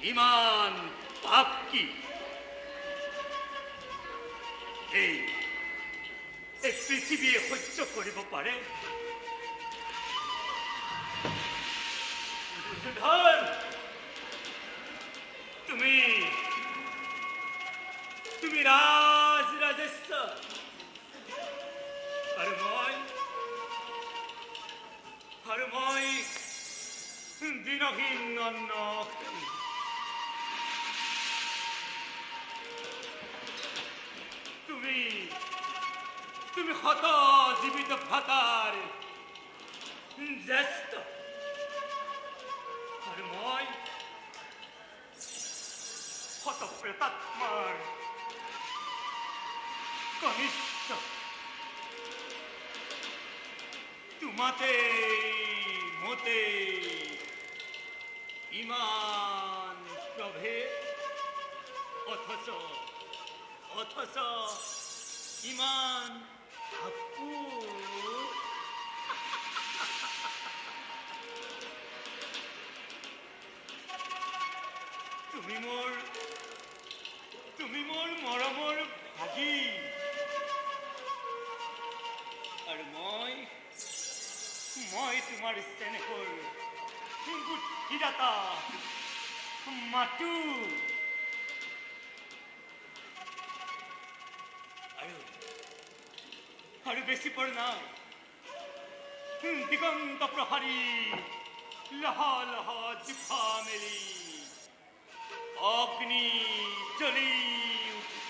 ইমান পাপ কি? এই পৃথিৱীয়ে সহ্য কৰিব পাৰে? দুৰ্যোধন, তুমি ৰাজেশ্বৰ আৰু মই দিনহীন অন্ন। তুমি শত জীৱিত ভাতাৰ জ্যেষ্ঠ আৰু মই শত প্ৰেতাত্মাৰ কনিষ্ঠ। তোমাতে মতে ইমান প্ৰভেদ, অথচ ইমান আপুৰ। তুমি মোৰ মৰমৰ ভাগী আৰু মই তোমাৰ চেনেহৰ বুদ্ধিদাতা মাতো। আৰু বেছি পৰ নাই, দিগন্ত প্ৰহাৰী লহ লহ জিভা মেলি অগ্নি জ্বলি উঠে।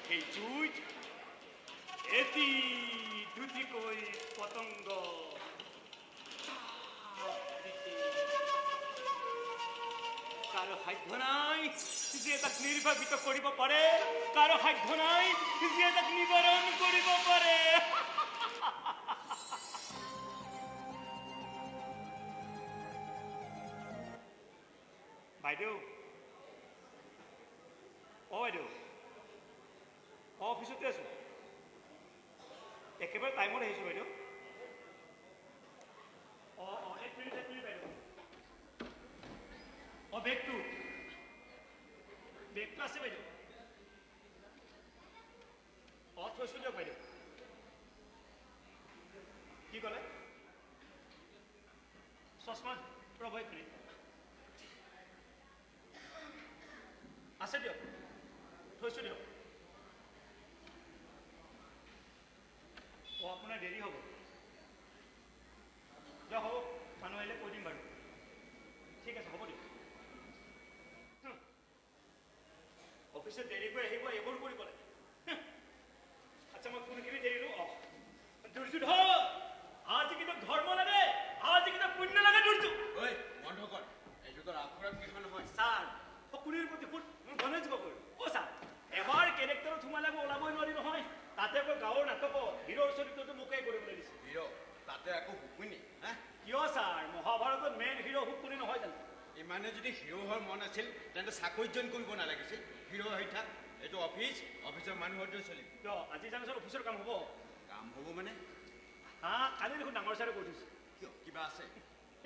সেই জুইত এটি দুটিকৈ পতংগ কাৰো সাধ্য নাই যে তাক নিৰ্বাপিত কৰিব পাৰে, কাৰো সাধ্য নাই যে তাক নিবাৰণ কৰিব পাৰে। বাইদেউ, বাইদেউ, অফিচতে আছো, একেবাৰে টাইমত আহিছো বাইদেউ। এক মিনিট বাইদেউ। বেগটো আছে বাইদেউ। থৈছো দিয়ক বাইদেউ। কি ক'লে? চশমা ৰ'ব এক মিনিট। আছে দিয়ক, থৈছো দিয়ক। আপোনাৰ দেৰি হ'ব দিয়ক। হ'ব, মানুহ আহিলে কৈ দিম বাৰু। ঠিক আছে, হ'ব দিয়ক। অফিচত দেৰিকৈ আহিব, এইবোৰ কৰিব লাগে। আচ্ছা, মই কোনখিনি দেৰিলো? দুৰ্যোধন, আজি কিন্তু ধৰ্ম লাগে, আজি কিন্তু পুণ্য লাগে। দুৰ্যোধন, ঐ বন্ধ কৰ, এইটো তোৰ আখৰাত কেইখন নহয়। ছাৰ, শকুনিৰ প্ৰতি মোৰ ধনে যাব কৰি। ছাৰ, এবাৰ কেৰেক্টাৰত সোমালে মই ওলাবই নোৱাৰি নহয়। তাতে আকৌ গাঁৱৰ নাটকত হিৰোৰ চৰিত্ৰটো মোকে কৰিবলৈ দিছে। হিৰো তাতে আকৌ শকুনি? কিয় ছাৰ, মহাভাৰতত মেইন হিৰো শকুনি নহয় জানো? ইমানে যদি হিৰো হোৱাৰ মন আছিল তেন্তে চাকৰিত জইন কৰিব নালাগিছিল। হিৰো হৈ থাক, এইটো অফিচৰ মানুহৰ দৰে চলিব। কিয় আজি জানো ছাৰ অফিচৰ কাম হ'ব? কাম হ'ব মানে? কালি দেখোন ডাঙৰ ছাৰে কৈ থৈছে। কিয়, কিবা আছে?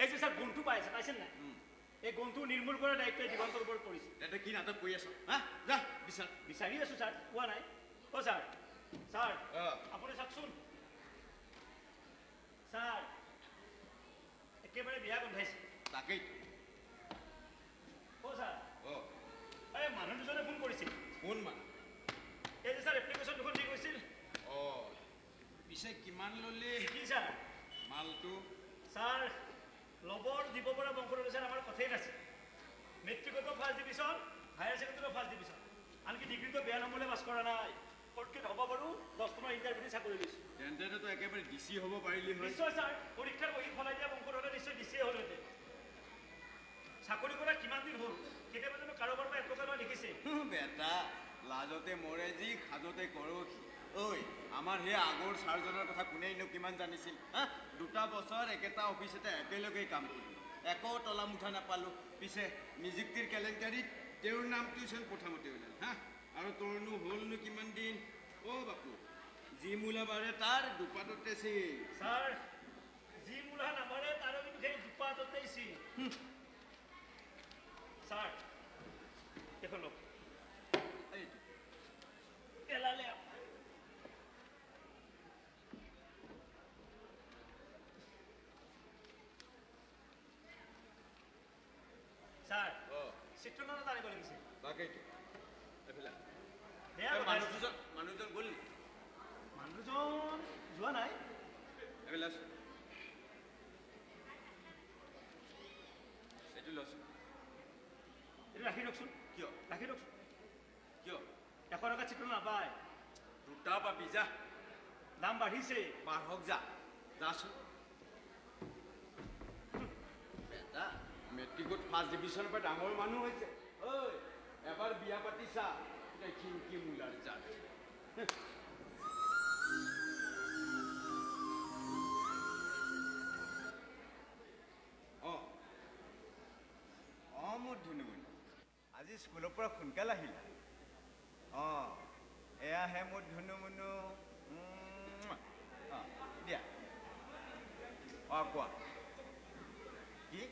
এই যে ছাৰ গন্থু পাই আছে, পাইছে নাই? এই গন্থু নিৰ্মূল কৰাৰ দায়িত্ব দিগন্তৰ ওপৰত পৰিছে। তেন্তে কি নাটক কৰি আছ? যা বিচাৰি আছো ছাৰ, পোৱা নাই। ছাৰ, আপুনি চাওকচোন ছাৰ, একেবাৰে বিয়া গোন্ধাইছে। তাকেই ছাৰ, এই মানুহ দুজনে ফোন কৰিছিল। কোন মানুহ? এই যে ছাৰ এপ্লিকেশ্যন দুখন দি গৈছিল। পিছে কিমান ল'লে? কি ছাৰ মালটো? ছাৰ, ল'বৰ দিব পৰা বংশৰ ছাৰ আমাৰ কথাই নাছিল। মেট্ৰিকতো ফাৰ্ষ্ট ডিভিজন, হায়াৰ ছেকেণ্ডেৰীতো ফাৰ্ষ্ট ডিভিজন, আনকি ডিগ্ৰীটো বেয়া নম্বৰে পাছ কৰা নাই। পৰীক্ষাত হ'ব বাৰু 10টা ইণ্টাৰভিউ চাকৰি লৈছোঁ। তেন্তেতো একেবাৰে ডিচি হ'ব পাৰিলি হয়। নিশ্চয় ছাৰ, পৰীক্ষাৰ বহি ফলাই দিয়া বংশৰ হ'লে নিশ্চয় ডিচিয়ে হ'লহেঁতেন। চাকৰি কৰা কিমান দিন হ'ল, কেতিয়াবা জানো কাৰোবাৰ পৰা 1 টকা লোৱা দেখিছে? বেটা, লাজতে মৰে যি, সাজতে কৰসি। ঐ, আমাৰ সেই আগৰ ছাৰজনৰ কথা কোনেনো কিমান জানিছিল? 2 বছৰ একেটা অফিচতে একেলগেই কাম কৰিলোঁ, একো তলা মুঠা নাপালোঁ। পিছে নিযুক্তিৰ কেলেংকাৰীত তেওঁৰ নামটোচোন প্ৰথমতে ওলাল। আৰু তোৰনো হ'লনো কিমান দিন? বাপু, যি মূলা বাৰে তাৰ দুপাততে চি। ছাৰ, যি মূলা নাবাৰে তাৰো কিন্তু সেই দুপাততেই চি। চিত্ৰনলা জানিব লাগিছিল তাকেইতো এইফালে সেয়া মানুহজন গ'ল নেকি মানুহজন যোৱা নাই এইফালে আছো এইটো লচোন এইটো ৰাখি দিয়কচোন কিয় ৰাখি দিয়কচোন কিয় 100 টকা চিত্ৰনলা নাপায় দুটা পাবি যা দাম বাঢ়িছে বাঢ়ক যা যাচোন বেটা মেট্ৰিকত ফাৰ্ষ্ট ডিভিজনৰ পৰা ডাঙৰ মানুহ হৈছে ঐ এবাৰ বিয়া পাতিছা খিংকি মূলাৰ জাত অঁ মোৰ ধুনুমুনি আজি স্কুলৰ পৰা সোনকালে আহিলা অঁ এয়াহে মোৰ ধুনুমুনু অঁ দিয়া অঁ কোৱা কি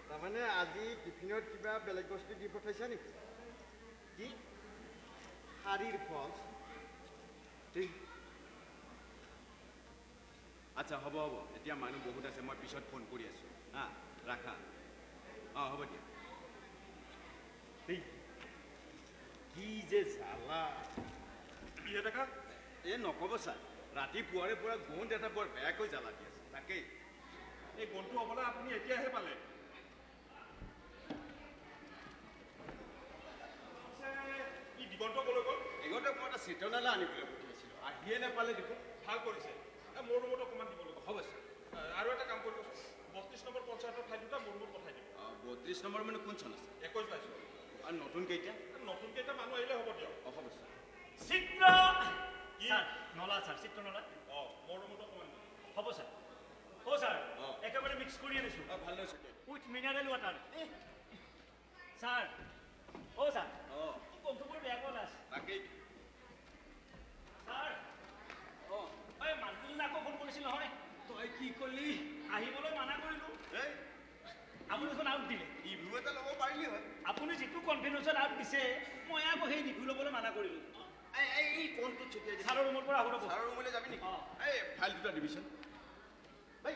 তাৰমানে আজি টিফিনত কিবা বেলেগ বস্তু দি পঠাইছা নেকি কি শাৰীৰ ফলছ ঠিক আচ্ছা হ'ব হ'ব এতিয়া মানুহ বহুত আছে মই পিছত ফোন কৰি আছোঁ হা ৰাখা অঁ হ'ব দিয়া ঠিক কি যে জ্বালা কি দেখা এই নক'ব ছাৰ ৰাতিপুৱাৰে পৰা গোন্ধ এটা বৰ বেয়াকৈ জ্বালা দি আছে তাকেই এই গোন্ধটো হ'বলৈ আপুনি এতিয়াহে পালে দিগন্ত ক'লৈ গ'ল এগতে মই এটা চিত্ৰনালা আনিবলৈ পঠিয়াইছিলোঁ আহিয়ে নাপালে দেখোন ভাল কৰিছে মোৰ ৰুমত অকণমান দিব লাগিব হ'ব ছাৰ আৰু এটা কাম কৰিব 32 নম্বৰ পঞ্চায়তৰ ঠাই দুটা মোৰ ৰুমত পঠাই দিব 32 নম্বৰ মানে কোন চন আছে 21 পাইছোঁ আৰু নতুন কেইটা মানুহ আহিলে হ'ব দিয়ক অঁ হ'ব ছাৰ চিত্ৰ ছাৰ নলা ছাৰ চিত্ৰ নলা অঁ মোৰ ৰুমত অকণমান হ'ব ছাৰ অ' ছাৰ একেবাৰে মিক্স কৰি আনিছোঁ অঁ ভাল হৈছে with mineral water sir O' sir অঁ বন্ধুবোৰ বেয়া কৰা আছে তাকেই ছাৰ অঁ এই মানুহজনে আকৌ ফোন কৰিছিল নহয় তই কি ক'লি আহিবলৈ মানা কৰিলোঁ এই আপুনি দেখোন আউট দিলে ৰিভিউ এটা ল'ব পাৰিলি হয় আপুনি যিটো কনফিডেন্সত আউট দিছে মই আকৌ সেই ৰিভিউ ল'বলৈ মানা কৰিলোঁ এই কোনটো ছটিয়াই দিছে ছাৰৰ ৰুমৰ পৰা আহোঁ ৰ'ব ছাৰৰ ৰুমলৈ যাবি নেকি অঁ এই ফাইল দুটা দিবিচোন এই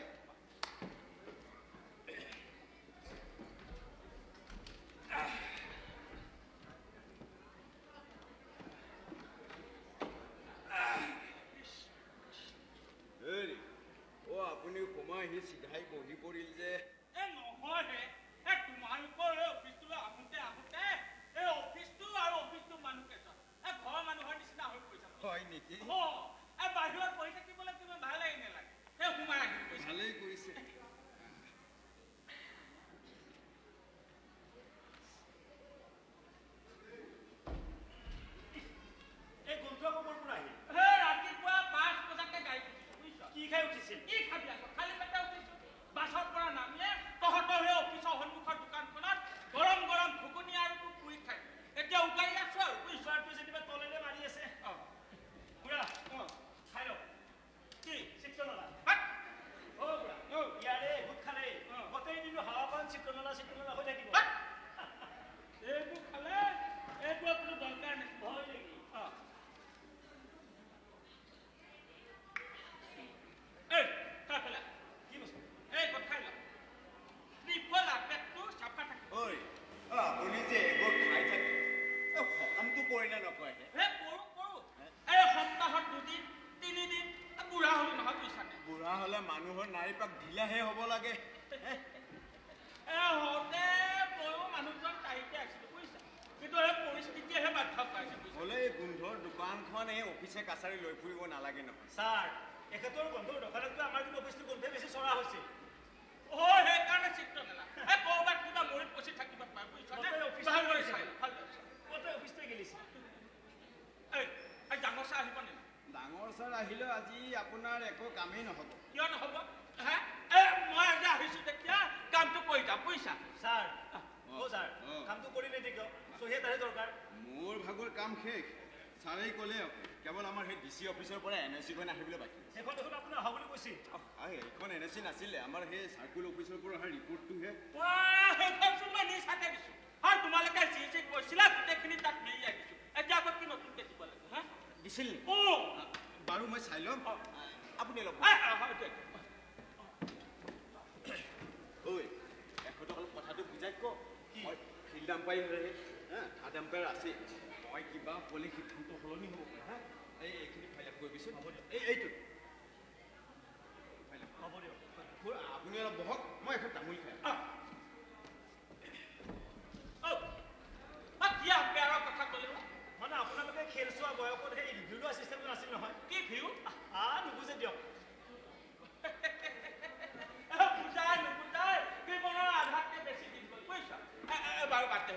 আপুনি সোমাই আহি চিধাই বহি পৰিল যে নহয় তোমালোকৰ অফিচটোলৈ আহোঁতে এই অফিচটো আৰু অফিচটো মানুহ কেইজন ঘৰৰ মানুহৰ নিচিনা হৈ পৰিছে হয় নেকি বাহিৰত বহি থাকিবলৈ কিবা ভাল লাগি নালাগে সেই সোমাই আহি ভালেই কৰিছে এই গন্ধ খবৰ পৰা আহিল সেই ৰাতিপুৱা 5 বজাতে গাড়ী উঠিছো কি খাই উঠিছিল কি খাবি আকৌ খালি পেটে উঠিছো বাছৰ পৰা নামিয়ে তহঁতৰ সেই অফিচৰ সন্মুখৰ দোকানখনত গৰম গৰম ঘুগুনি আৰু পুৰি খাই এতিয়া উগাৰি আছো আৰু ঈশ্বৰটো যেনিবা তলেৰে মাৰি আছে খুৰা খাই লওক কি চিত্ৰনলা অ' খুৰা ইয়াৰে গোট খালে গোটেই দিনটো হাৱা পান চিত্ৰনলা হৈ থাকিব এইবোৰ খালে এইটো কোনো দৰকাৰ নাই হয় নেকি এই খাই পেলা কি বস্তু এই ক'ত খাই লওক ত্ৰিফলা পেটটো চাফা থাকে ঐ আপুনি যে এইবোৰ খাই থাকে সকামটো পৰে নে নকয় কৰো এই সপ্তাহত 2 দিন 3 দিন বুঢ়া হ'লো নহয় বুজিছানে বুঢ়া হ'লে মানুহৰ নাৰী পাক ঢিলাহে হ'ব লাগে হওঁতে ময়ো মানুহজন তাৰিখে আছিলোঁ বুজিছা কিন্তু এই পৰিস্থিতিয়েহে বাধ্য পাইছে হ'লে এই গোন্ধৰ দোকানখন এই অফিচে কাছাৰী লৈ ফুৰিব নালাগে নহয় ছাৰ এখেতৰ বন্ধুৰ দোকানতকৈ আমাৰ কিন্তু অফিচটো গোন্ধে বেছি চৰা হৈছে সেইকাৰণে চিত্ৰনলা ক'ৰবাত কিবা মৰিত পচি থাকিব পাৰে বুজিছানে অফিচটোৱে গেলিছে এই ডাঙৰ ছাৰ আহিব নেকি ডাঙৰ ছাৰ আহিলেও আজি আপোনাৰ একো কামেই নহ'ব কিয় নহ'ব মই আজি আহিছোঁ তেতিয়া কামটো কৰি যাম বুজিছা ছাৰ ছাৰ কামটো কৰিলে কিয় চহীয়ে তাৰে দৰকাৰ মোৰ ভাগৰ কাম শেষ ছাৰেই ক'লে কেৱল আমাৰ সেই ডি চি অফিচৰ পৰা NSCখন আহিবলৈ বাকী সেইখন দেখোন আপোনাৰ অহা বুলি কৈছিল এইখন NSC নাছিলে আমাৰ সেই চাৰ্কুল অফিচৰ পৰা অহা ৰিপৰ্টটোহে সেইখনচোন মই নিজ হাতে দিছোঁ হয় তোমালোকে যি যি কৈছিলা গোটেইখিনি তাত মেলি আহিছোঁ এতিয়া আকৌ কি নতুনকৈ দিব লাগে হা দিছিল বাৰু মই চাই ল'ম আপুনি ল'ব ঐ এখেতক অলপ কথাটো বুজাই আম্পায়াৰ থাৰ্ড আম্পায়াৰ আছে মই কিবা ক'লে সিদ্ধান্ত সলনি হ'ব পাৰে হা এইখিনি ফাইল আপ কৰিবিচোন হ'ব দিয়ক এইটো হ'ব দিয়ক আপুনি অলপ বহক মই এখন তামোল খাই মানে আপোনালোকে খেল চোৱা বয়সত সেই ৰিভিউ লোৱা চিষ্টেমটো নাছিল নহয় কি ভিউ নুবুজে দিয়ক বাৰু বাদে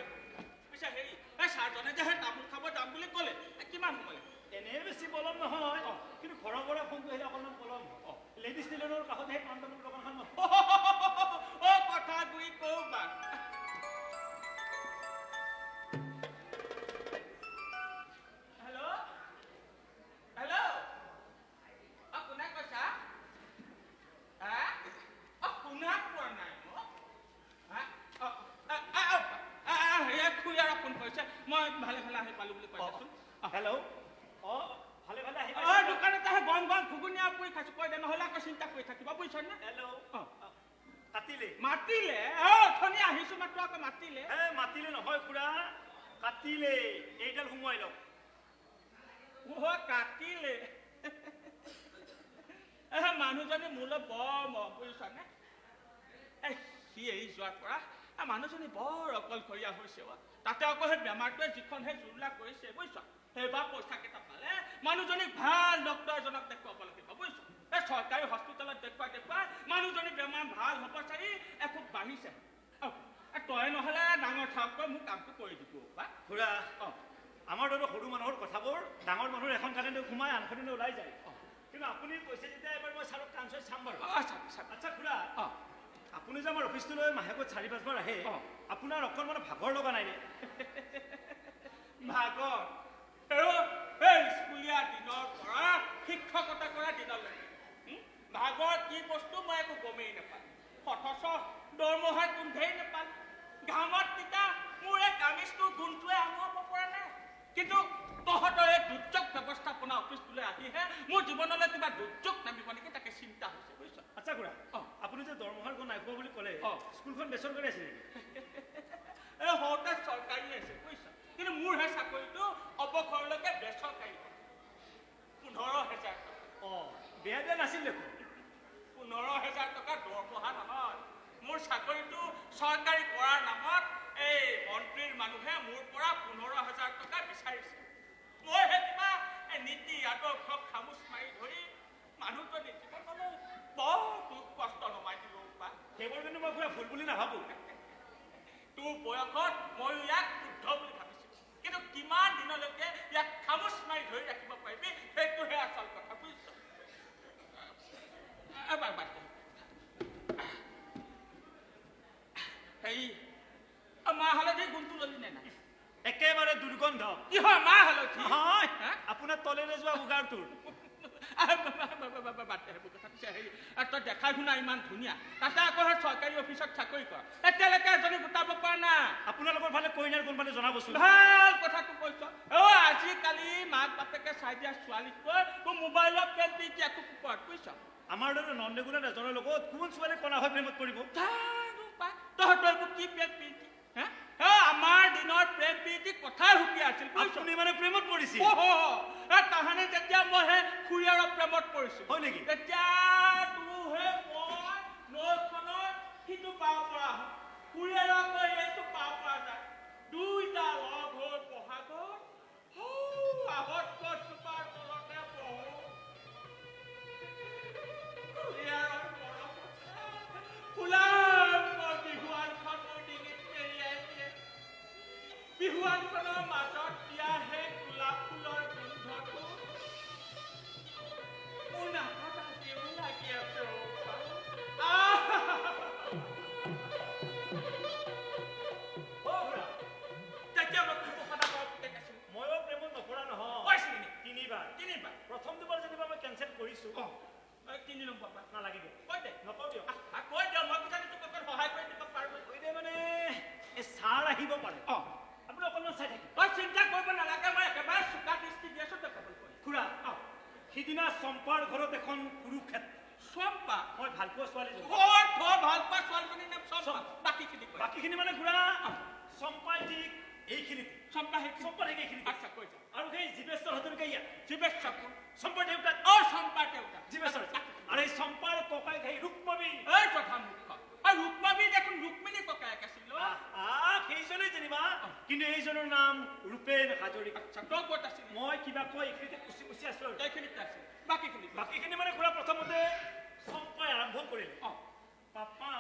পিছে হেৰি ছাৰজনে যে তামোল খাব যাম বুলি ক'লে কিমান সময় এনেই বেছি পলম নহয় কিন্তু ঘৰৰ পৰা ফোনটো আহিলে অকণমান পলম লেডিজ টেইলৰৰ কাষত সেই পাণ তামোল দোকানখন কথা গুৰি কওঁ বা মই ভালে ভালে আহি পালো বুলি কৈ আছো হেল্ল' ভালে ভালে আহি দোকানতে আহি গৰম গৰম ঘুগুনীয়া পুৰি খাইছো কৈ দে নহ'লে আকৌ চিন্তা কৰি থাকিবা বুজিছ নে হেল্ল' মাতিলে অথনি আহিছো মাত্ৰ আকৌ মাতিলে মাতিলে নহয় খুৰা কাটিলে এইডাল সোমোৱাই লওক কাটিলে মানুহজনী মোলৈ বৰ মৰম বুজিছ নে সি এৰি যোৱাৰ পৰা মানুহজনী বৰ অকলশৰীয়া হৈছে তাতে আকৌ সেই বেমাৰটোৱে যিখন সেই জুৰুলা কৰিছে বুজিছ সেইবাৰ পইচা কেইটা পালে মানুহজনীক ভাল ডক্তৰ এজনক দেখুৱাব লাগিব বুজিছ এই চৰকাৰী হস্পিটেলত দেখুৱাই মানুহজনী বেমাৰ ভাল হ'ব চাৰি এখোপ বাঢ়িছে তই নহ'লে ডাঙৰ ঠাইতকৈ মোক কামটো কৰি দিব বা খুৰা আমাৰ দৰে সৰু মানুহৰ কথাবোৰ ডাঙৰ মানুহৰ এখন কাণে সোমাই আনখনে ওলাই যায় কিন্তু আপুনি কৈছে যেতিয়া এবাৰ মই ছাৰক কাঞ্চত চাম বাৰু আচ্ছা খুৰা আপুনি যে আমাৰ অফিচটোলৈ মাহেকত 4-5 বাৰ আহে আপোনাৰ অকণমান ভাগৰ লগা নাই নে ভাগৰ স্কুলীয়া দিনৰ পৰা শিক্ষকতা কৰা দিনলৈকে ভাগৰ কি বস্তু মই একো গমেই নাপালো অথচ দৰমহাৰ গোন্ধেই নাপালো ঘামত তিতা মোৰ এই কামিজটোৰ গোন্ধটোৱে আঙুৰাব পৰা নাই কিন্তু তহঁতৰ এই দুৰ্যোগ ব্যৱস্থাপনা অফিচটোলৈ আহিহে মোৰ জীৱনলৈ কিবা দুৰ্যোগ নামিব নেকি তাকে চিন্তা হৈছে বুজিছ আচ্ছা খুৰা আপুনি যে দৰমহাৰ গুণ নাই পোৱা বুলি ক'লে স্কুলখন বেচৰকাৰী আছিল এই হওঁতে চৰকাৰী আছে বুজিছ কিন্তু মোৰ সেই চাকৰিটো অৱসৰলৈকে বেচৰকাৰী 15,000 টকা বেয়া বেয়া নাছিল দেখোন 15,000 টকা দৰমহা নহয় মোৰ চাকৰিটো চৰকাৰী কৰাৰ নামত এই মন্ত্ৰীৰ মানুহে মোৰ পৰা 15,000 টকা বিচাৰিছে মই সেই কিবা নীতি আদৰ্শক খামুচ মাৰি ধৰি মানুহজনী জীৱনলৈ বৰ দুখ কষ্ট নমাই দিলো বা সেইবোৰ কিন্তু মই পুৰা ভুল বুলি নাভাবো তোৰ বয়সত মই ইয়াক শুদ্ধ বুলি ভাবিছিলো কিন্তু কিমান দিনলৈকে ইয়াক খামুচ মাৰি ধৰি ৰাখিব পাৰিবি সেইটোহে আচল কথা বুজিছ হেৰি মাহ হালধি গুণটো ললি নে নাই একেবাৰে দুৰ্গন্ধ কিহৰ মাহ হালধি আপোনাৰ তলেৰে যোৱা উগাৰটোৰ তই দেখাই শুনা ইমান ধুনীয়া তাতে আকৌ চৰকাৰী অফিচত চাকৰি কৰ এতিয়ালৈকে এজনী গোটাব পৰা নাই আপোনালোকৰ ভালে কইনাৰ কোনবানে জনাবচোন ভাল কথাটো কৈছ আজিকালি মাক বাপেকে চাই দিয়া ছোৱালীতকৈ তোৰ মোবাইলত প্ৰেম দি একো কুকুৰত বুজিছ আমাৰ দৰে নন ৰেগুলাৰ এজনৰ লগত কোন ছোৱালী কণা হৈ প্ৰেমত পৰিব তহঁতৰ এইবোৰ কি প্ৰেম প্ৰীতি আমাৰ দিনৰ প্ৰেম প্ৰীতি কথাই সুকীয়া আছিল আপুনি মানে প্ৰেমত পৰিছিল তাহানি যেতিয়া মই সেই খুৰীয়াৰৰ প্ৰেমত পৰিছো হয় নেকি তেতিয়া তোৰহে মই নৈখনৰ সিটো পাব পৰা হয় খুৰীয়াৰক এইটো পাব পৰা যায় দুইটা লগ হৈ বহাগত আহত গছজোপাৰ তলতে বহো খুৰীয়াৰৰ মৰম ফুলাৰ বিহুৱানখন মোৰ ডিঙিত মেৰিয়াই দিয়ে বিহুৱানখনৰ মাজত দিয়া সেই গোলাপ ফুলৰ গোন্ধটো মোৰ নাকত আজিও লাগি আছে তেতিয়া মই কথা ময়ো প্ৰেমত নপৰা নহয় কৈছিলি তিনিবাৰ প্ৰথম দুবাৰ যেনিবা মই কেঞ্চেল কৰিছো 3 নম্বৰ নালাগিব কৈ দে নকওঁ দিয়ক কৈ দে মই কিজানি তোক সহায় কৰি দিব পাৰোঁ কৈ দে মানে এই ছাৰ আহিব পাৰে আপুনি অকণমান চাই থাকিব তই চিন্তা কৰিব নালাগে মই একেবাৰে চোকা দৃষ্টি দি আছো দেখাব খুৰা সিদিনা চম্পাৰ ঘৰত এখন কুৰুক্ষেত্ৰ চম্পা মই ভাল পোৱা ছোৱালীজনী ভাল পোৱা ছোৱালীজনীৰ নাম চম্পা বাকীখিনি মানে খুৰা চম্পাই যি চম্পা সেইখিনি চম্পাৰ সেইখিনি আচ্ছা কৈ যা আৰু সেই জীৱেশ্বৰ হাজৰিকা ইয়াত জীৱেশ চাপোৰ চম্পাৰ দেউতাক চম্পাৰ দেউতা জীৱেশ্বৰ আৰু এই চম্পাৰ ককাইক সেই ৰূপমী এই কথা মুখ্য আৰু ৰূপমাবী দেখোন ৰুক্মিণী ককায়েক আছিল সেইজনেই যেনিবা কিন্তু এইজনৰ নাম ৰূপেন হাজৰিকা আচ্ছা তই ক'ত আছিল মই কিবা কৈ এইখিনিতে কুচি কুচি আছো আৰু এইখিনিতে আছিল বাকীখিনি মানে খুৰা প্ৰথমতে চম্পাই আৰম্ভ কৰিলে পাপা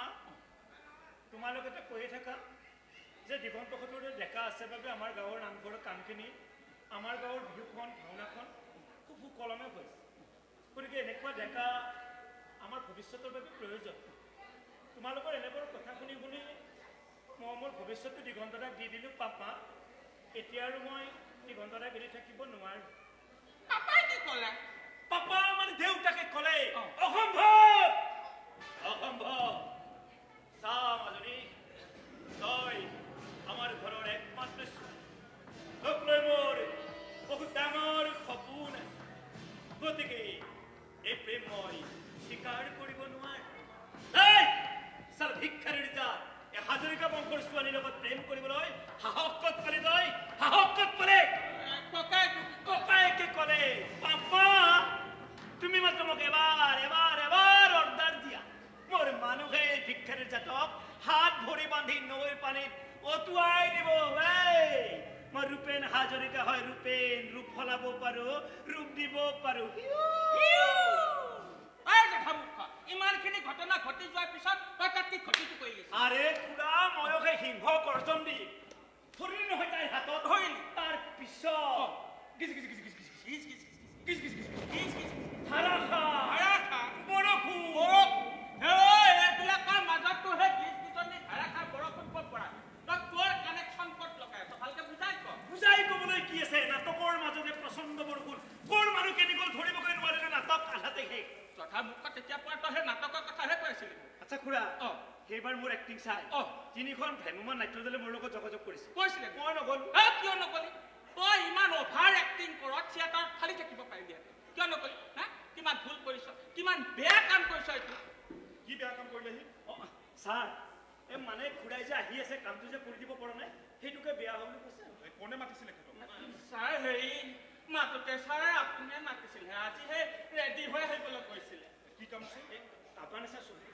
তোমালোকে কৈয়ে থাকা যে দিগন্ত সতৰে ডেকা আছে বাবে আমাৰ গাঁৱৰ নামঘৰৰ কামখিনি আমাৰ গাঁৱৰ বিহুখন ভাওনাখন খুব সুকলমে হৈছে গতিকে এনেকুৱা ডেকা আমাৰ ভৱিষ্যতৰ বাবে প্ৰয়োজন তোমালোকৰ এনেবোৰ কথা শুনি শুনি মই মোৰ ভৱিষ্যতটো দিগন্তদাক দি দিলোঁ পাপা এতিয়া আৰু মই দিগন্তদাক এৰি থাকিব নোৱাৰোঁ পাপাই কি ক'লে পাপা মানে দেউতাকে ক'লে অসম্ভৱ অসম্ভৱ চা মাজনী তই আমাৰ ঘৰৰ একমাত্ৰ তোক লৈ মোৰ বহুত ডাঙৰ সপোন আছে গতিকে এই প্ৰেম মই স্বীকাৰ কৰিব নোৱাৰো চাল ভিক্ষাৰীৰ জাত এই হাজৰিকা বংশৰ ছোৱালীৰ লগত প্ৰেম কৰিবলৈ সাহস ক'ত পালি তই সাহস ক'ত পালে ককায়েকে ক'লে পাপা তুমি মাত্ৰ মোক এবাৰ অৰ্ডাৰ দিয়া মোৰ মানুহে ভিক্ষাৰীৰ জাতক হাত ভৰি বান্ধি নৈৰ পানীত অতুৱাই দিব মই ৰূপেন হাজৰিকা হয় ৰূপেন ৰূপ সলাব পাৰো ৰূপ দিব পাৰো ইমানখিনি ঘটনা ঘটি যোৱাৰ পিছত তই তাত কি ঘটিটো কৰি আছে আৰে খুৰা ময়ো সেই সিংহ গৰ্জন দি ধৰিলি নহয় তাইৰ হাতত ধৰিলি তাৰ পিছত এইবিলাকৰ মাজতো সেই ধাৰাষাৰ বৰষুণ ক'ত পৰা তই তোৰ কানেকশ্যন ক'ত লগাই আছ ভালকে বুজাই ক'বলৈ কি আছে নাটকৰ মাজতে প্ৰচণ্ড বৰষুণ ক'ৰ মানুহ কেনেকৈ ধৰিবগৈ নোৱাৰিলে নাটক আধাতে শেষ তথা মুখত তেতিয়া পৰা তই সেই নাটকৰ কথাহে কৈ আছিলি আচ্ছা খুৰা সেইবাৰ মোৰ এক্টিং চাই তিনিখন ভ্ৰাম্যমাণ নাট্যদলে মোৰ লগত যোগাযোগ কৈছিলে মই নগ'লো কিয় নগলি তই ইমান অভাৰ এক্টিং কৰত থিয়েটাৰত খালি থাকিব পাৰিলি কিয় নগলি হা কিমান ভুল কৰিছ কিমান বেয়া কাম কৰিছ এইটো কি বেয়া কাম কৰিলেহি ছাৰ এই মানে খুৰাই যে আহি আছে কামটো যে কৰি দিব পৰা নাই সেইটোকে বেয়া হ'ল বুলি কৈছে কোনে মাতিছিলে ছাৰ হেৰি মাতোতে ছাৰ আপুনিয়ে মাতিছিলে আজিহে ৰেডি হৈ আহিবলৈ কৈছিলে কি কাম আছে আপোনাৰ ছাৰ চহী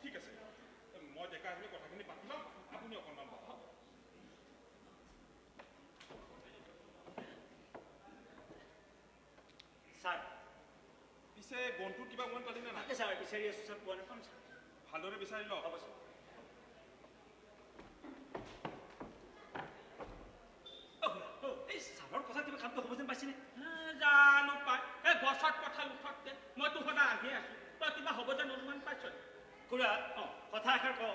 ঠিক আছে মই ডেকা আহিলে কথাখিনি পাতি ল'ম আপুনি অকণমান বহাব ছাৰ পিছে গনটোত কিবা গন পালি নে নাই ছাৰ বিচাৰি আছো ছাৰ পোৱা নাপাম ছাৰ ভালদৰে বিচাৰি লওক হ'ব ছাৰ এই ছাৰৰ কথা কিবা কামটো হ'ব যেন পাইছেনে জানো পাই এই গছত কঁঠাল উঠতে মইতো সদায় আহি আছো তই কিবা হ'ব যেন অনুমান পাইছ খুৰা কথা এষাৰ কওঁ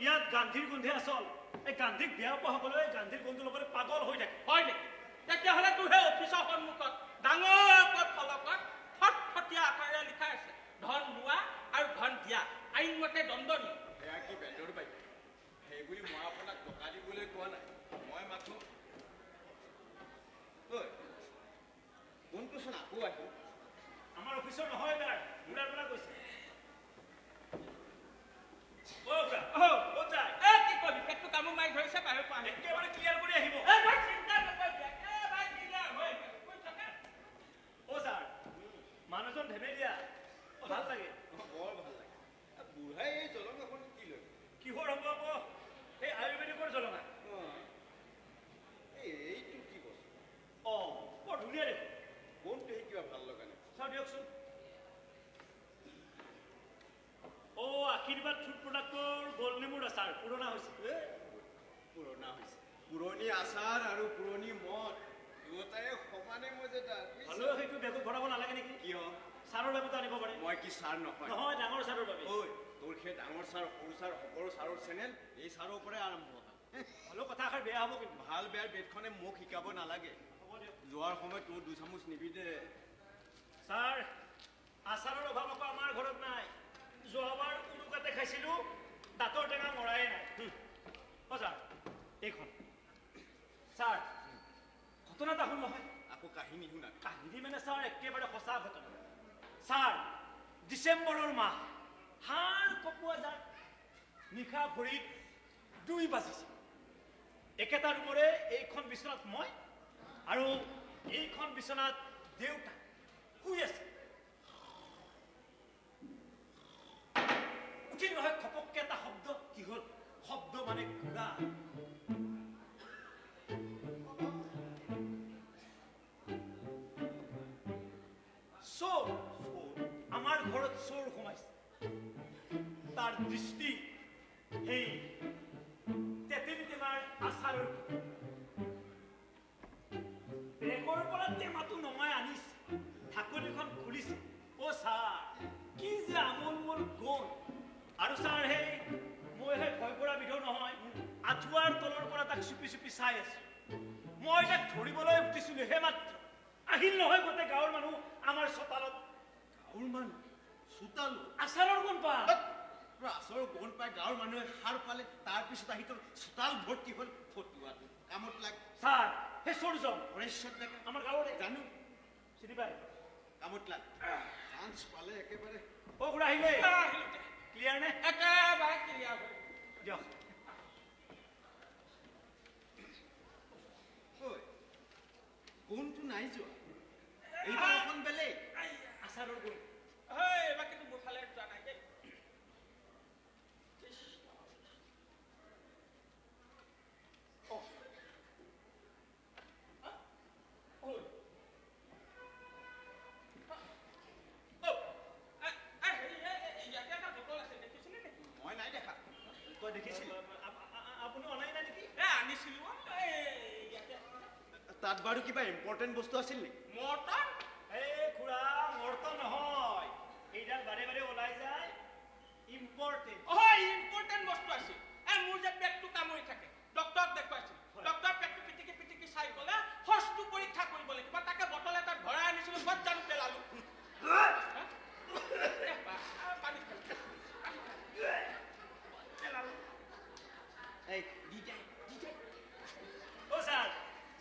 ইয়াত গান্ধীৰ গোন্ধে আচল এই গান্ধীক বেয়া পোৱা সকলোৱে গান্ধীৰ গোন্ধৰ লগতে পাগল হৈ থাকে হয় নেকি তেতিয়াহ'লে তোৰ সেই অফিচৰ সন্মুখত ডাঙৰ ওপৰত ফলকত ফটফটীয়া আকাৰেৰে লিখা আছে ধন লোৱা আৰু ধন দিয়া আইনমতে দণ্ডনীয় সেয়া কি বেদৰ বাইক সেইবুলি মই আপোনাক টকা দিবলৈ কোৱা নাই মই মাথো কোনটোচোন আকৌ আহিল আমাৰ অফিচৰ নহয় তাৰ বুঢ়াৰ পৰা কৈছে কি কবি পেটটো কামো মাৰি ধৰিছে বাহিৰ পৰা একেবাৰে ক্লিয়াৰ কৰি আহিব চিন্তা নকৰিবি একেবাৰে ক্লিয়াৰ হৈ ছাৰ মানুহজন ধেমেলীয়া ভাল লাগে বৰ ভাল লাগে বুঢ়াই এই জলঙাখন কি লৈ কিহৰ হ'ব আকৌ এই আয়ুৰ্বেদিকৰ জলঙা এইটো কি বস্তু বৰ ধুনীয়া দেখোন কোনটো সেই কিবা ভাল লগা নাই চাওঁ দিয়কচোন আশীৰ্বাদ ফুড প্ৰডাক্টৰ গোল নেমুৰ আচাৰ পুৰণা হৈছে পুৰণা হৈছে পুৰণি আচাৰ আৰু পুৰণি মদ দুয়োটাই সমানে মজেদাৰ হ'লেও সেইটো বেগত ভৰাব নালাগে নেকি কিয় চাৰৰ বেগত আনিব পাৰে মই কি চাৰ নহয় নহয় ডাঙৰ চাৰৰ বাবে ঐ তোৰ সেই ডাঙৰ চাৰ সৰু চাৰ সকলো চাৰৰ চেনেল এই চাৰৰ পৰাই আৰম্ভ হয় হ'লেও কথা এষাৰ বেয়া হ'ব কিন্তু ভাল বেয়াৰ বেদখনে মোক শিকাব নালাগে হ'ব দিয়ক যোৱাৰ সময়ত তোৰ 2 চামুচ নিবি দে ছাৰ আচাৰৰ অভাৱ আকৌ আমাৰ ঘৰত নাই যোৱাবাৰ উৰুকাতে খাইছিলোঁ দাঁতৰ টেঙা মৰাই নাই ছাৰ এইখন ছাৰ ঘটনা এটা হ'ল নহয় আকৌ কাহিনী শুনা কাহিনী মানে ছাৰ একেবাৰে সঁচা ঘটনা ছাৰ ডিচেম্বৰৰ মাহ হাড় কপোৱা যাৰ নিশা ভৰিত 2 বাজিছে একেটা ৰুমৰে এইখন বিচনাত মই আৰু এইখন বিচনাত দেউতা শুই আছে। উঠিল নহয় খপককে এটা শব্দ। কি হ'ল? শব্দ মানে ঘোঁৰা। চোৰ। আমাৰ ঘৰত চোৰ সোমাইছে। তাৰ দৃষ্টি সেই তেতেলী টেমাৰ আচাৰৰ বেগৰ পৰা টেমাটো নমাই আনিছে, ঢাকনিখন খুলিছে। অ' ছাৰ, কি যে আমোল গ'ল। আৰু ছাৰ সেই মই সেই ভয় কৰা বিধৰ নহয়, আঁঠুৱাৰ তলৰ পৰা তাক চুপি চুপি চাই আছো। মই তাক ধৰিবলৈ উঠিছিলো, হে মাত্ৰ আহিল নহয় গোটেই গাঁৱৰ মানুহ আমাৰ চোতালত। গাঁৱৰ মানুহ চোতালো আচাৰৰ কোন পা আচৰ গণ পাই গাঁৱৰ মানুহে সাৰ পালে, তাৰপিছত আহি তোৰ চোতাল ভৰ্তি হ'ল ফটুৱাটো। কামত লাগ ছাৰ, সেই চোৰজন হৰেশ্বৰ ডেকা আমাৰ গাঁৱৰে। জানো চিনি পাই? কামত লাগ চান্স পালে একেবাৰে। অ' খুৰা আহিলে। আহিলোতে ক্লিয়াৰ নে? একেবাৰে ক্লিয়াৰ হ'ল। দিয়ক। কোনটো নাই যোৱা, এইবাৰ অকণ বেলেগ। আচাৰৰ গুণ। এইবাৰ কিন্তু মোৰ ফালে যোৱা নাই দেই। ইয়াতে এটা বটল আছে, দেখিছিলে নেকি? মই নাই দেখা, তই দেখিছিলি? আপুনি অনাই নাই নেকি? আনিছিলো ইয়াতে তাত বাৰু কিবা ইম্পৰ্টেণ্ট বস্তু আছিল নেকি? মটন। এই খুৰা, মৰ্ত নহয়, এইডাল বাৰে বাৰে ওলাই যায়। ইম্পৰ্টেণ্ট। ইম্পৰ্টেণ্ট বস্তু আছিল। মোৰ যে পেটটো কামুৰি থাকে, ডক্টৰক দেখুৱাইছিল। ডক্টৰ পেটটো পিটিকি পিটিকি চাই ক'লে হজটো পৰীক্ষা কৰিব লাগিব। তাকে বটল এটাত ভৰাই আনিছিলো, ক'ত জানো পেলালো। পানী পেলালো। এই দি যায়। অ' ছাৰ,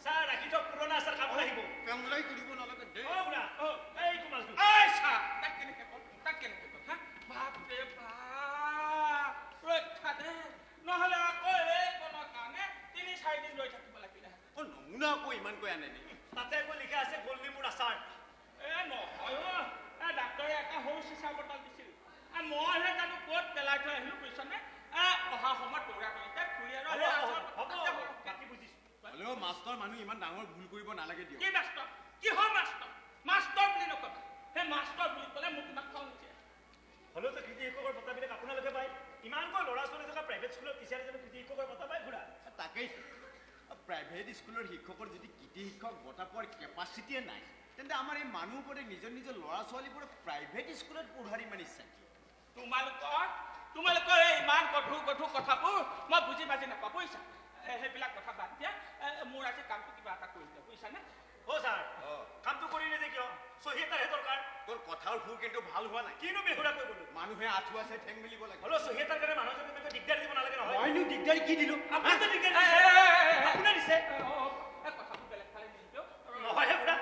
ছাৰ ৰাখি থওক, পুৰণা আচাৰ খাব লাগিব। পেংলাই কৰিব নালাগে দে। অ' খুৰা, এইটো মাছটো। তাক কেনেকে কল? বাপৰে বাপ, ৰক্ষা দে, নহ'লে আকৌ এইকণৰ কাৰণে ৩-৪ দিন ৰৈ থাকিব লাগিলে। নমুনা আকৌ ইমানকৈ আনে নেকি? তাতে আকৌ লিখা আছে গোল নেমুৰ আচাৰ। নহয় ডাক্তৰে এটা সৰু চিচা বটল দিছিল। মইহে জানো ক'ত পেলাই থৈ আহিলো বুজিছনে। অহা সময়ত দৌৰা কৰিছে খুৰী আৰু বাকী বুজিছো। হ'লেও মাষ্টৰ মানুহ ইমান ডাঙৰ ভুল কৰিব নালাগে দিয়ক। কি মাষ্টৰ? কিহৰ মাষ্টৰ? মাষ্টৰ বুলি নকবা। সেই মাষ্টৰ বুলি ক'লে মোক কিমান খং উঠে। হ'লেওতো কৃতি শিক্ষকৰ বঁটাবিলাক আপোনালোকে পায়। ইমানকৈ ল'ৰা ছোৱালী থকা প্ৰাইভেট স্কুলৰ টিচাৰ এজনে কৃতি শিক্ষকৰ বঁটা পায় খুৰা। তাকেই প্ৰাইভেট স্কুলৰ শিক্ষকৰ যদি কৃতি শিক্ষক বঁটা পোৱাৰ কেপাচিটিয়ে নাই, তেন্তে আমাৰ এই মানুহবোৰে নিজৰ নিজৰ ল'ৰা ছোৱালীবোৰক প্ৰাইভেট স্কুলত পঢ়োৱাৰ ইমান ইচ্ছা কি? তোমালোকৰ এই ইমান গধুৰ কথাবোৰ মই বুজি বাজি নাপাওঁ বুজিছা। সেইবিলাক কথা বাদ দিয়া। মোৰ আজি কামটো কিবা এটা কৰি দিয়া বুজিছানে। অ' ছাৰ, কামটো কৰিলে যে কিয়? চহী এটাহে দৰকাৰ। তোৰ কথাৰ সুৰ কিন্তু ভাল হোৱা নাই। কিনো বেহুৰা কৈ গ'লো। মানুহে আঁঠুৱা চাই ঠেং মেলিব লাগে। হ'লেও চহী এটাৰ কাৰণে মানুহজনে তেনেকৈ দিগদাৰ দিব নালাগে নহয়। মইনো দিগদাৰি কি দিলো? আপুনিতো দিগদাৰ দিছে। কোনে দিছে? কথাবোৰ বেলেগ ফালে নিদিওঁ। নহয় হে খুৰা,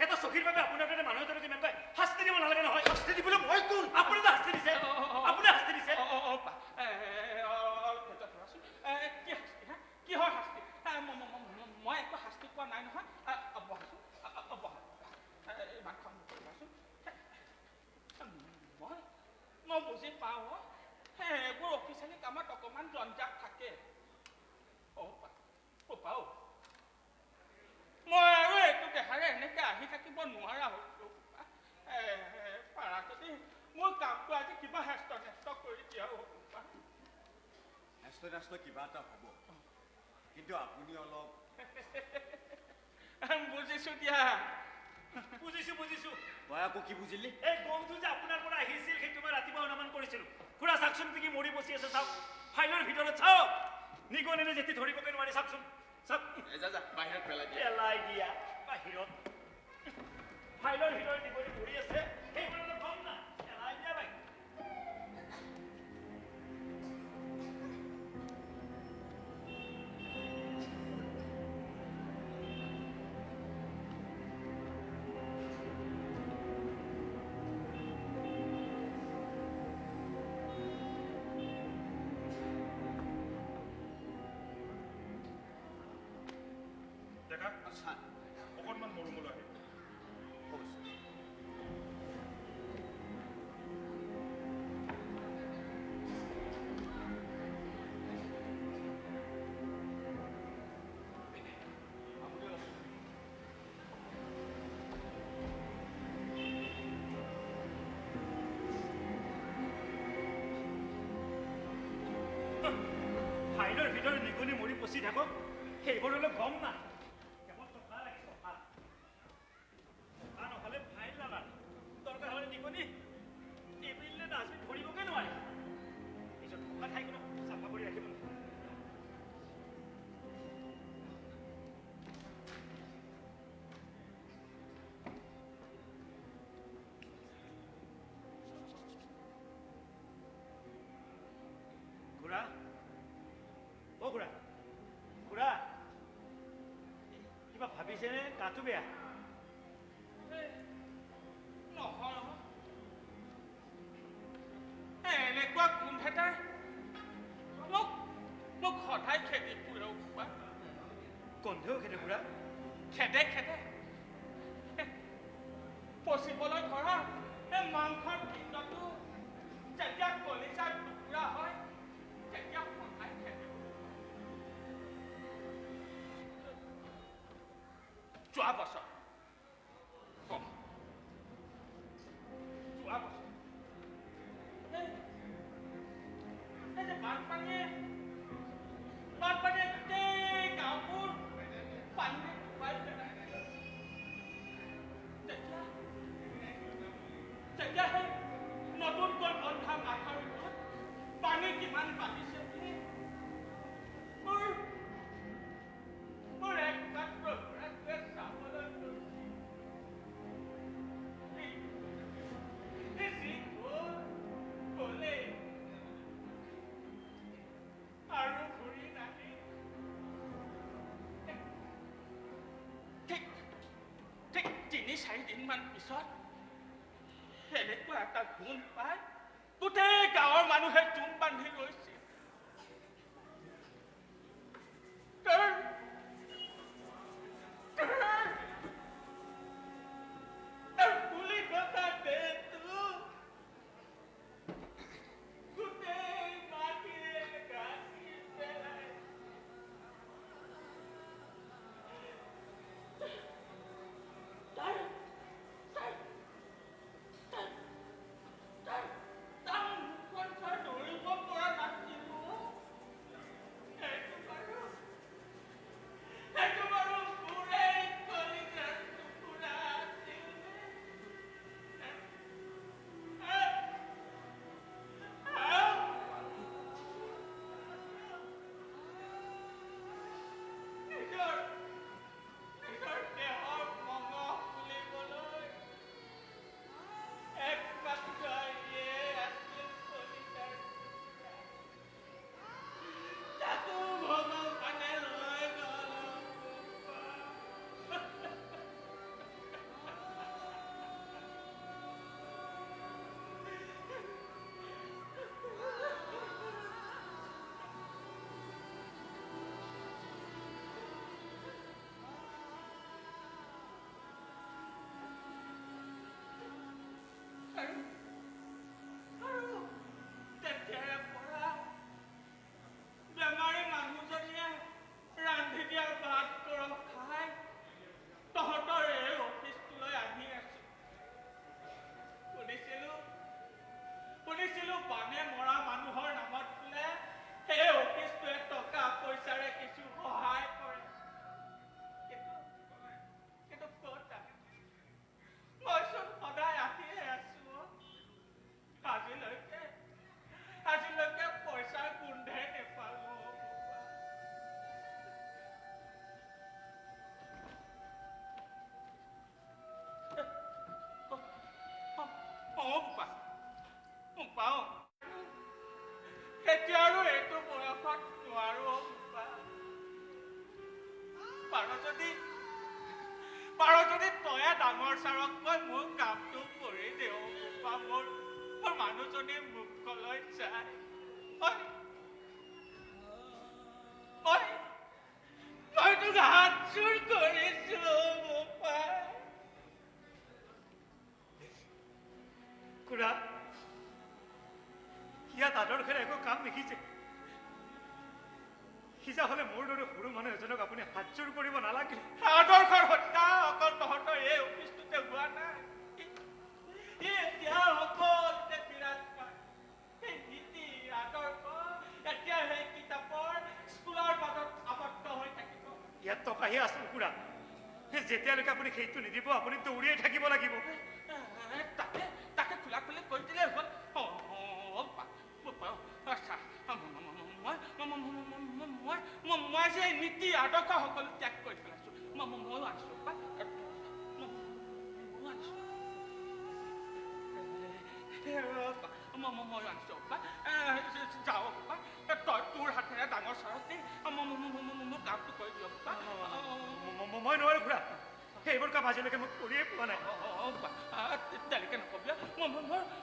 এটা চহীৰ বাবে আপোনাৰ কাৰণে মানুহজনক ইমানকৈ শাস্তি দিব নালাগে নহয়। শাস্তি দিবলৈ মই কোন? আপুনিতো শাস্তি দিছে। আপুনি শাস্তি দিছে। কিহৰ শাস্তি? মই একো শাস্তি পোৱা নাই নহয়। ইমান খং নকৰিবাচোন। মই বুজি পাওঁ এইবোৰ অফিচিয়েলি কামত অকণমান জঞ্জাট থাকে। মই আৰু এইটো দেখাৰে এনেকে আহি থাকিব নোৱাৰা হৈছো। পাৰা যদি মোৰ কামটো আজি কিবা হেষ্ট কৰি দিয়া। হেষ্ট কিবা এটা হ'ব, কিন্তু আপুনি অলপ বুজিছো দিয়া। বুজিছো। তই আকৌ কি বুজিলি? এই গমটো যে আপোনাৰ পৰা আহিছিল সেইটো মই ৰাতিপুৱা অনুমান কৰিছিলো। খুৰা চাওকচোন, কি মৰি বচি আছে চাওক। ফাইলৰ ভিতৰত চাওক। নিগনিনে যেতি ধৰিবগৈ নোৱাৰি চাওকচোন। চাওক। যা বাহিৰত পেলাই দিয়া। পেলাই দিয়া বাহিৰত। ফাইলৰ ভিতৰত নিগনি মৰি আছে। সেইবোৰতো কম না, পেলাই দিয়া বাহিৰত। ছাৰ অকণমান মৰমলৈ আহিব হ'ব ছাৰ ফাইলৰ ভিতৰত নিগনি মৰি পচি থাকক সেইবোৰ অলপ গম নাই কেৱল টকা লাগে টকা নহ'লে ফাইল নালাগে দৰকাৰ হ'লে নিগনি টেবিলে ডাষ্টবিন ধৰিবকে নোৱাৰে নিজৰ থকা ঠাইখনক চাফা কৰি ৰাখিব লাগে খুৰা অ' খুৰা খুৰা কিবা ভাবিছেনে গাটো বেয়া নহয় এনেকুৱা গোন্ধ এটাই মোক মোক সদায় খেদি ফুৰে উৎপাত গোন্ধও খেদে খুৰা খেদে খেদে পচিবলৈ ধৰা এই মাংসৰ পিণ্ডটো যেতিয়া কলিজাৰ টুকুৰা হয় তেতিয়া সদায় খেদে যোৱা বছৰ বানপানীয়ে গোটেই গাঁওবোৰ পানীৰে ডুবাই পেলাই তেতিয়া সেই নতুনকৈ বন্ধা মাথাৰ ওপৰত পানী কিমান বাঢ়িছে বুলি মোৰ একমাত্ৰ ল'ৰাটোৱে চাবলৈ গ'লে আৰু ঘূৰি নাহি ঠিক ৩-৪ দিনমান পিছত এনেকুৱা এটা গুণ পাই গোটেই গাঁৱৰ মানুহে জুম বান্ধি ৰৈছিল বুলি কথা দেহটো গোটেই মাটিৰে গাঁঠি পেলাই ধৰিব পৰা নাছিলো সেইটো বাৰু গোটেই কলিজাৰ টুকুৰা আছিল নিজৰ দেহৰ মঙহ খুলিবলৈ একমাত্ৰ ইয়ে আছিল কলিজাৰ তাকো ভগৱানে লৈ গ'ল আৰু তেতিয়াৰে পৰা বেমাৰী মানুহজনীয়ে ৰান্ধি দিয়া ভাত গৰম খাই তহঁতৰ এই অফিচটোলৈ আহি আছিল শুনিছিলো বানে মৰা মানুহৰ নামত বোলে সেই অফিচটোৱে টকা পইচাৰে কিছু সহায় কৰে কিন্তু ক'ত আহে মইচোন সদায় আহিয়ে আছো আজিলৈকে পইচাৰ গোন্ধে নেপালো পাওঁ এতিয়া আৰু এইটো বয়সত নোৱাৰো পাৰ যদি তয়ে ডাঙৰ ছাৰককৈ মোৰ কামটো কৰি দেও মোৰ মানুহজনী মুখলৈ চাই মই তোক হাত জোৰ কৰি একো কাম দেখিছে সিজা হলে মোৰ দৰে সৰু মানুহ এজনক আপুনি হাতযোৰ কৰিব নালাগে আদৰ্শৰ হত্যা অকল তহঁতৰ এই অফিচটোতে হোৱা নাই এতিয়া সকলোতে বিৰাজ পায় সেই নীতি আদৰ্শ এতিয়া সেই কিতাপৰ স্কুলৰ মাজত আবদ্ধ হৈ থাকিব ইয়াত টকাহে আছো খুৰা যেতিয়ালৈকে আপুনি সেইটো নিদিব আপুনি দৌৰিয়ে থাকিব লাগিব তাকে খোলা খুলি কৈ দিলে হ'ল মই যে নীতি আদৰ্শ সকলো ত্যাগ কৰি পেলাইছো ময়ো আনিছো ময়ো আনিছো যাওঁ তই তোৰ হাতেৰে ডাঙৰ চাৰক দি মোক কামটো কৰি দিয়ক মই নোৱাৰো খুৰা সেইবোৰ কাম আজিলৈকে মোক কৰিয়ে পোৱা নাই তেনেকে নকবি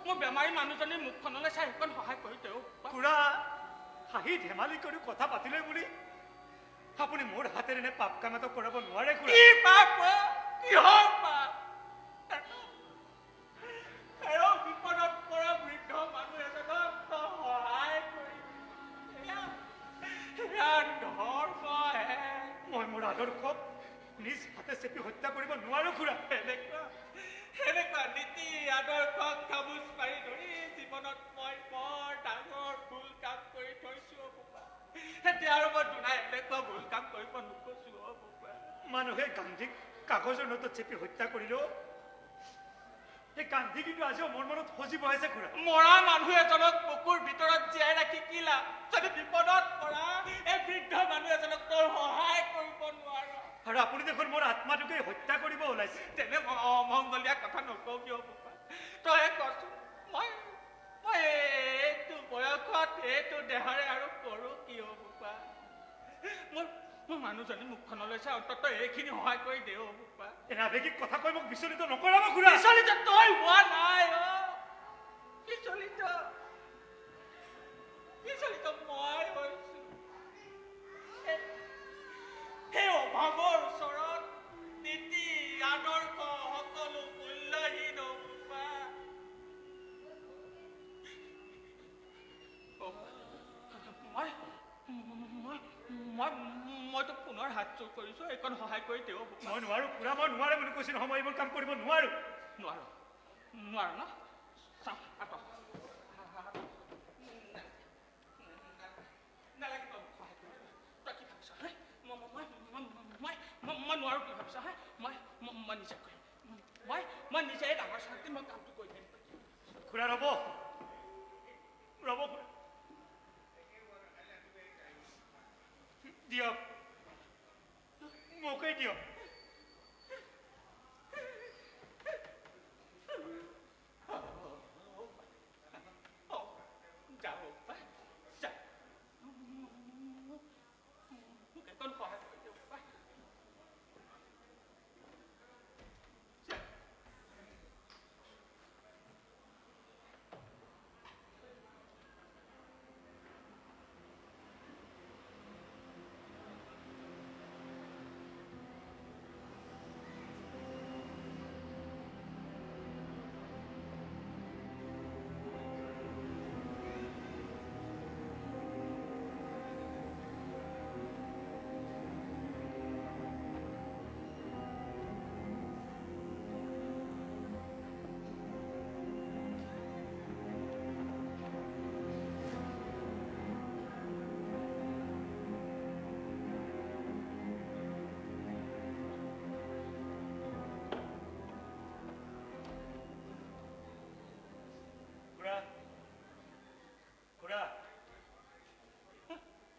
মোৰ বেমাৰী মানুহজনীৰ মুখখনলৈ চাই সেইখন সহায় কৰি দিওঁ খুৰা হাঁহি ধেমালি কৰি কথা পাতিলে বুলি আপুনি মোৰ হাতেৰে নে পাপ কাম এটা কৰাব নোৱাৰে খুৰা কি পাপ কিহৰ পাপ বিপদত পৰা বৃদ্ধ মানুহ এজনক সহায় কৰি মই মোৰ আদৰ্শক নিজ হাতে চেপি হত্যা কৰিব নোৱাৰো খুৰা এনেকুৱা নীতি আদৰ্শক খামোচ মাৰি ধৰি জীৱনত মই বৰ ডাঙৰ ভুল কাম কৰি থৈছো এতিয়া আৰু মই দুনাই এনেকুৱা ভুল কাম কৰিব নোখোজো মানুহে গান্ধীক কাগজৰ নোটত চেপি হত্যা কৰিলেও এই গান্ধী কিন্তু আজিও মোৰ মনত সজীৱ আছে খুৰা মৰা মানুহ এজনক বুকুৰ ভিতৰত জীয়াই ৰাখি কি লাভ যদি বিপদত পৰা এই বৃদ্ধ মানুহ এজনক তোৰ সহায় কৰিব নোৱাৰ আৰু আপুনি দেখোন মোৰ আত্মাটোকে হত্যা কৰিব ওলাইছে তেনে অমংগলীয়া কথা নকবি তই কচোন মই এইটো বয়সত এইটো দেহাৰে আৰু কৰো কি বোপা মোৰ মানুহজনী মুখখনলৈ চাই অন্তত এইখিনি সহায় কৰি দেও বোপা আৱেগিক কথা কৈ মোক বিচলিত নকৰাব খুৰা বিচলিত তই হোৱা নাই বিচলিত মই হৈছো সেই অভাৱৰ ওচৰত নীতি আদৰ্শ সকলো মূল্যহীন বোপা মইতো পুনৰ হাত চোৰ কৰিছো এইকণ সহায় কৰি দিওঁ মই নোৱাৰো খুৰা মই নোৱাৰো বুলি কৈছো নহয় মই এইবোৰ কাম কৰিব নোৱাৰো ন মই নোৱাৰো কি ভাবিছা মই নিজে কৰিম মই নিজে ডাঙৰ চাকৰি মই কামটো কৰি দিম খুৰা ৰ'ব দিয়ক মোকেই দিয়ক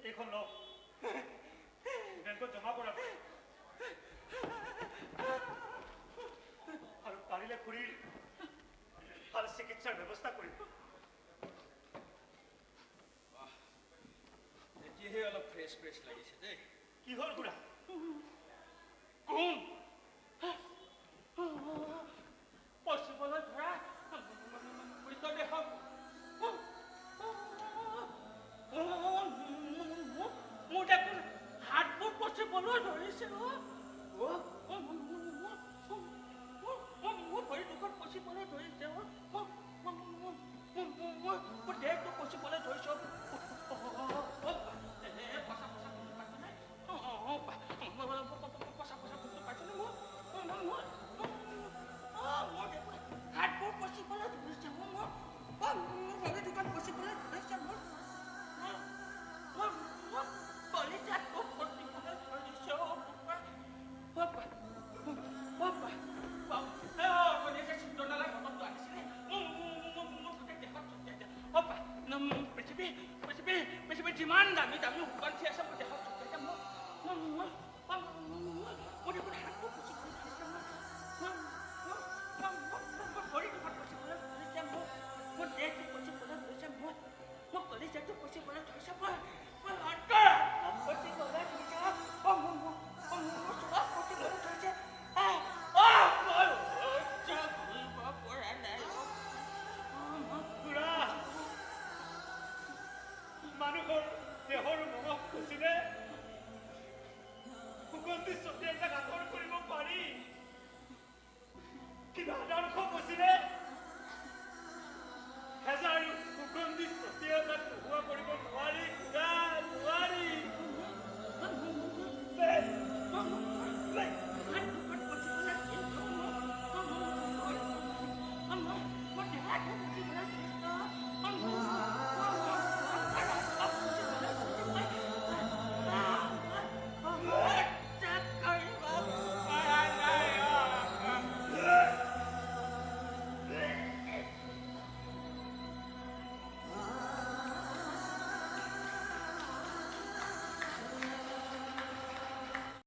এইখন লওক বেংকত জমা কৰাব আৰু পাৰিলে খুৰীৰ ভাল চিকিৎসাৰ ব্যৱস্থা কৰিব এতিয়াহে অলপ ফ্ৰেছ লাগিছে দেই কি হ'ল খুৰা কোন পচিবলৈ ধৰা মৃতদেহক মোৰ দেখোন হাতবোৰ পচিবলৈ ধৰিছে মোৰ ভৰি দুখন পচিবলৈ ধৰিছে মোৰ দেহটো পচিবলৈ ধৰিছে যিমান দামী দামী সুগন্ধি আছে মই দেহত চুকে মই দেখোন হাতটো পুচি কৰি থৈছে ভৰিটো পুচিবলৈ ধৰিছে মোৰ দেহটো পুচিবলৈ ধৰিছে মোৰ কলিজাটো পুচিবলৈ ধৰিছে মই অন্তৰ পুচিবলৈ ধৰিছে মোৰ চোৱা পুচিবলৈ ধৰিছে মানুহৰ দেহৰ মঙহ খুচিলে সুগন্ধি ছটি এজাক আঁতৰ কৰিব পাৰি কিবা আদৰ্শ খুচিলে হেজাৰ সুগন্ধি ছটি এজাক নোহোৱা কৰিব নোৱাৰি